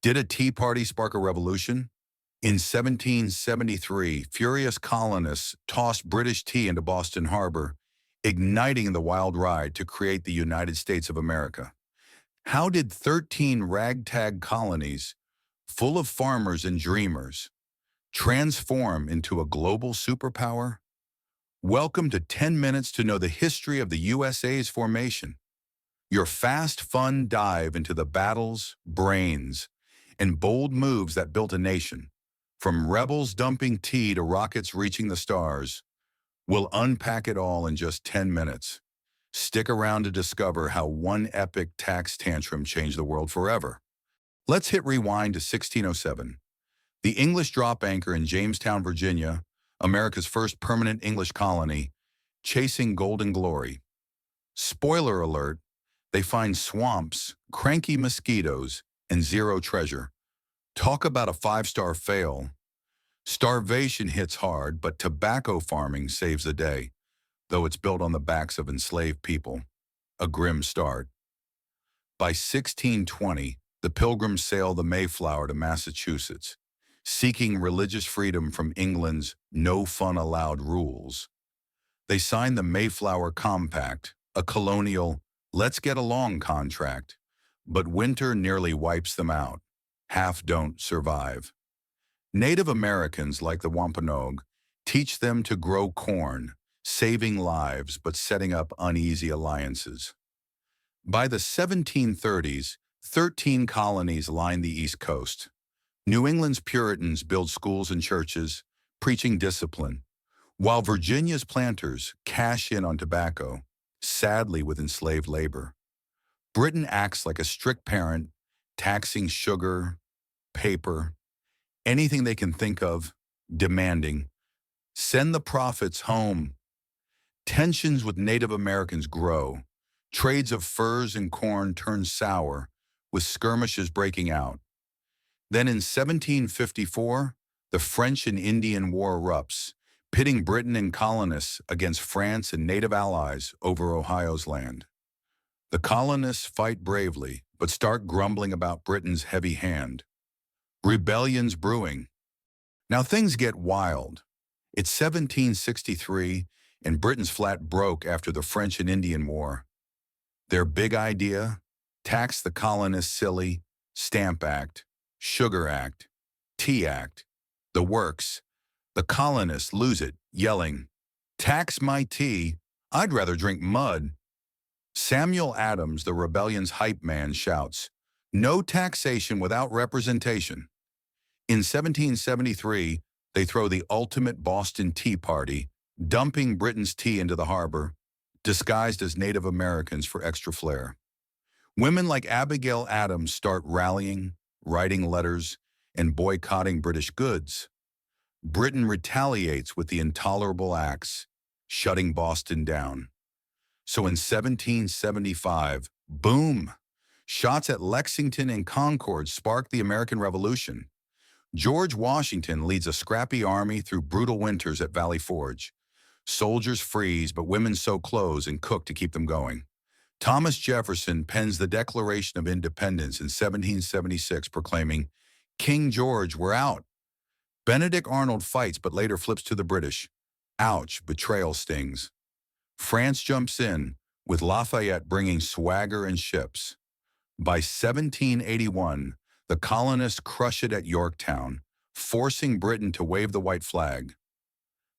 Did a Tea Party spark a revolution? In 1773, furious colonists tossed British tea into Boston Harbor, igniting the wild ride to create the United States of America. How did 13 ragtag colonies, full of farmers and dreamers, transform into a global superpower? Welcome to 10 Minutes to Know the History of the USA's Formation, your fast, fun dive into the battles, brains, and bold moves that built a nation. From rebels dumping tea to rockets reaching the stars, we'll unpack it all in just 10 minutes. Stick around to discover how one epic tax tantrum changed the world forever. Let's hit rewind to 1607. The English drop anchor in Jamestown, Virginia, America's first permanent English colony, chasing golden glory. Spoiler alert, they find swamps, cranky mosquitoes, and zero treasure. Talk about a five-star fail. Starvation hits hard, but tobacco farming saves the day, though it's built on the backs of enslaved people. A grim start. By 1620, the Pilgrims sailed the Mayflower to Massachusetts, seeking religious freedom from England's no fun allowed rules. They signed the Mayflower Compact, a colonial, let's get along contract, but winter nearly wipes them out. Half don't survive. Native Americans, like the Wampanoag, teach them to grow corn, saving lives but setting up uneasy alliances. By the 1730s, 13 colonies line the East Coast. New England's Puritans build schools and churches, preaching discipline, while Virginia's planters cash in on tobacco, sadly with enslaved labor. Britain acts like a strict parent, taxing sugar, paper, anything they can think of, demanding, send the profits home. Tensions with Native Americans grow. Trades of furs and corn turn sour, with skirmishes breaking out. Then in 1754, the French and Indian War erupts, pitting Britain and colonists against France and native allies over Ohio's land. The colonists fight bravely, but start grumbling about Britain's heavy hand. Rebellions brewing. Now things get wild. It's 1763, and Britain's flat broke after the French and Indian War. Their big idea? Tax the colonists silly, Stamp Act, Sugar Act, Tea Act, the works. The colonists lose it, yelling, tax my tea, I'd rather drink mud. Samuel Adams, the rebellion's hype man, shouts, no taxation without representation. In 1773, they throw the ultimate Boston Tea Party, dumping Britain's tea into the harbor, disguised as Native Americans for extra flair. Women like Abigail Adams start rallying, writing letters, and boycotting British goods. Britain retaliates with the intolerable acts, shutting Boston down. So in 1775, boom! Shots at Lexington and Concord sparked the American Revolution. George Washington leads a scrappy army through brutal winters at Valley Forge. Soldiers freeze, but women sew clothes and cook to keep them going. Thomas Jefferson pens the Declaration of Independence in 1776, proclaiming, King George, we're out. Benedict Arnold fights but later flips to the British. Ouch, betrayal stings. France jumps in, with Lafayette bringing swagger and ships. By 1781, the colonists crush it at Yorktown, forcing Britain to wave the white flag.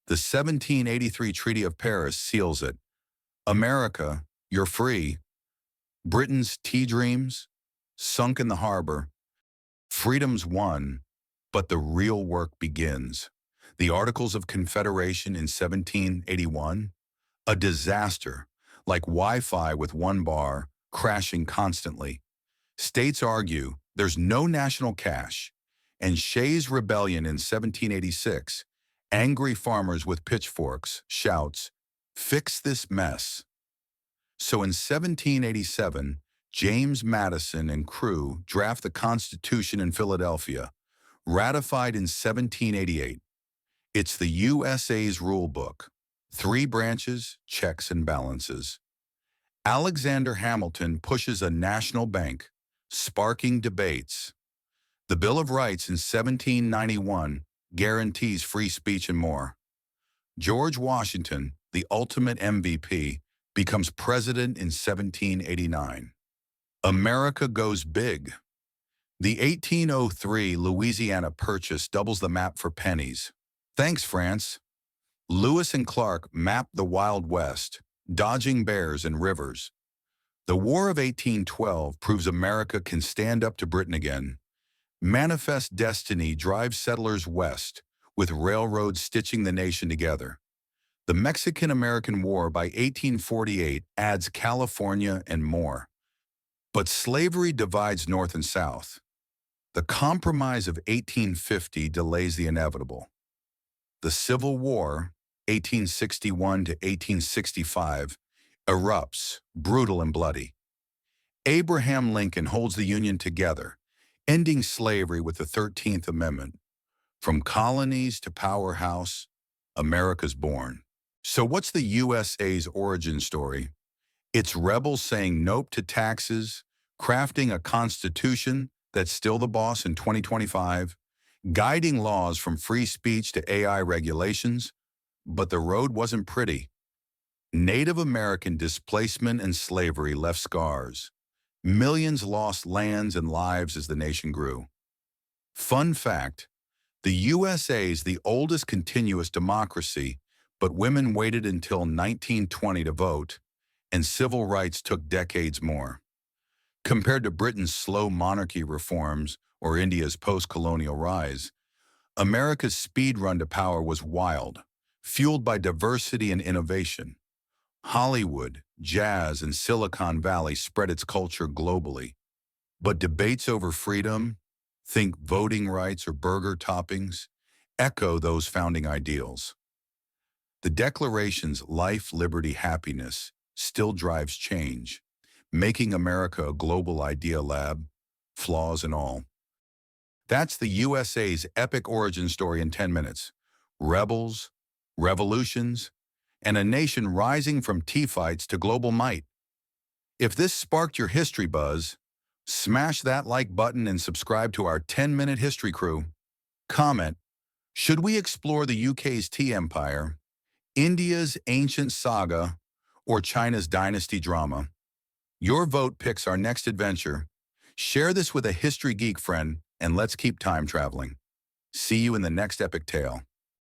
The 1783 Treaty of Paris seals it. America, you're free. Britain's tea dreams, sunk in the harbor. Freedom's won, but the real work begins. The Articles of Confederation in 1781, a disaster, like Wi-Fi with one bar, crashing constantly. States argue there's no national cash, and Shays' Rebellion in 1786, angry farmers with pitchforks, shouts, fix this mess. So in 1787, James Madison and crew draft the Constitution in Philadelphia, ratified in 1788. It's the USA's rule book. 3 branches, checks and balances. Alexander Hamilton pushes a national bank, sparking debates. The Bill of Rights in 1791 guarantees free speech and more. George Washington, the ultimate MVP, becomes president in 1789. America goes big. The 1803 Louisiana Purchase doubles the map for pennies. Thanks, France. Lewis and Clark mapped the Wild West, dodging bears and rivers. The War of 1812 proves America can stand up to Britain again. Manifest Destiny drives settlers west, with railroads stitching the nation together. The Mexican-American War by 1848 adds California and more. But slavery divides North and South. The Compromise of 1850 delays the inevitable. The Civil War, 1861 to 1865, erupts, brutal and bloody. Abraham Lincoln holds the Union together, ending slavery with the 13th Amendment. From colonies to powerhouse, America's born. So what's the USA's origin story? It's rebels saying nope to taxes, crafting a constitution that's still the boss in 2025, guiding laws from free speech to AI regulations, but the road wasn't pretty. Native American displacement and slavery left scars. Millions lost lands and lives as the nation grew. Fun fact, the USA is the oldest continuous democracy, but women waited until 1920 to vote, and civil rights took decades more. Compared to Britain's slow monarchy reforms or India's post-colonial rise, America's speed run to power was wild, fueled by diversity and innovation. Hollywood, jazz, and Silicon Valley spread its culture globally. But debates over freedom, think voting rights or burger toppings, echo those founding ideals. The Declaration's life, liberty, happiness still drives change, making America a global idea lab, flaws and all. That's the USA's epic origin story in 10 minutes. Rebels, revolutions, and a nation rising from tea fights to global might. If this sparked your history buzz, smash that like button and subscribe to our 10-minute history crew. Comment, should we explore the UK's tea empire, India's ancient saga, or China's dynasty drama? Your vote picks our next adventure. Share this with a history geek friend, and let's keep time traveling. See you in the next epic tale.